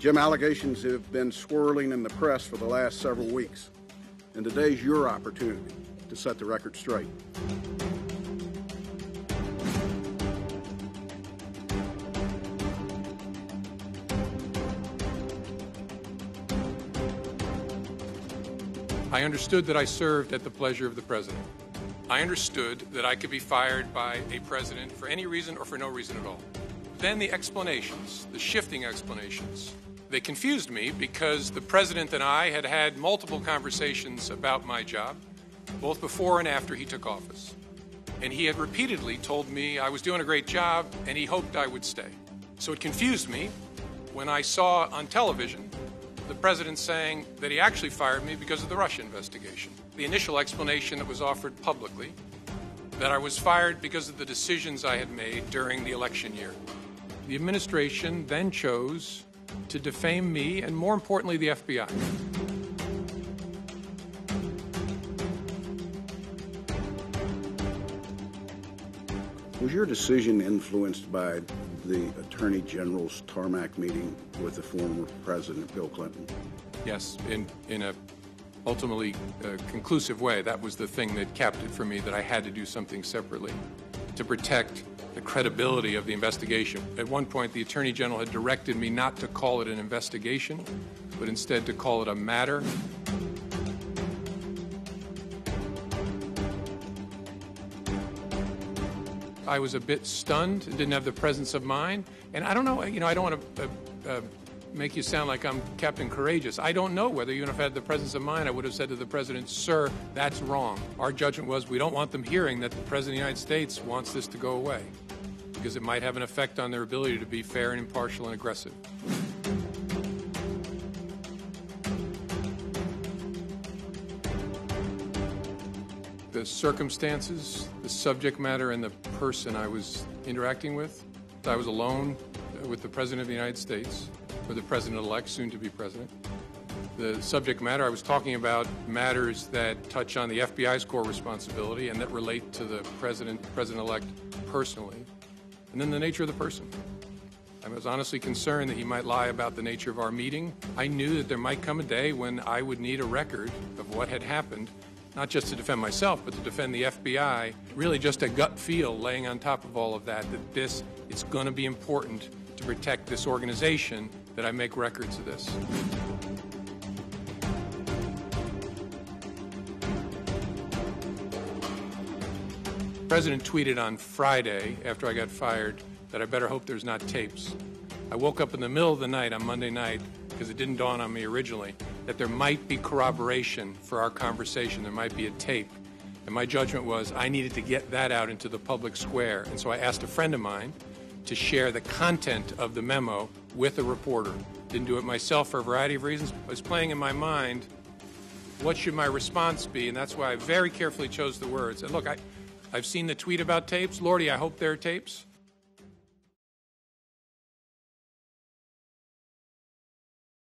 Jim, allegations have been swirling in the press for the last several weeks, and today's your opportunity to set the record straight. I understood that I served at the pleasure of the president. I understood that I could be fired by a president for any reason or for no reason at all. Then the explanations, the shifting explanations, they confused me because the president and I had had multiple conversations about my job, both before and after he took office. And he had repeatedly told me I was doing a great job and he hoped I would stay. So it confused me when I saw on television the president saying that he actually fired me because of the Russia investigation. The initial explanation that was offered publicly, that I was fired because of the decisions I had made during the election year. The administration then chose to defame me and, more importantly, the FBI. Was your decision influenced by the Attorney General's tarmac meeting with the former President Bill Clinton? Yes, in a ultimately conclusive way. That was the thing that capped it for me, that I had to do something separately to protect the credibility of the investigation. At one point, the Attorney General had directed me not to call it an investigation, but instead to call it a matter. I was a bit stunned and didn't have the presence of mind. And I don't know, I don't want to make you sound like I'm Captain Courageous. I don't know whether even if I had the presence of mind, I would have said to the president, sir, that's wrong. Our judgment was we don't want them hearing that the president of the United States wants this to go away because it might have an effect on their ability to be fair and impartial and aggressive. The circumstances, the subject matter, and the person I was interacting with. I was alone with the President of the United States, or the President-elect, soon to be President. The subject matter, I was talking about matters that touch on the FBI's core responsibility and that relate to the President-elect personally. And then the nature of the person. I was honestly concerned that he might lie about the nature of our meeting. I knew that there might come a day when I would need a record of what had happened, not just to defend myself, but to defend the FBI. Really just a gut feel laying on top of all of that, that it's going to be important to protect this organization, that I make records of this. The President tweeted on Friday, after I got fired, that I better hope there's not tapes. I woke up in the middle of the night on Monday night, because it didn't dawn on me originally, that there might be corroboration for our conversation. There might be a tape. And my judgment was I needed to get that out into the public square. And so I asked a friend of mine to share the content of the memo with a reporter. Didn't do it myself for a variety of reasons. I was playing in my mind, what should my response be? And that's why I very carefully chose the words. And look, I've seen the tweet about tapes. Lordy, I hope there are tapes.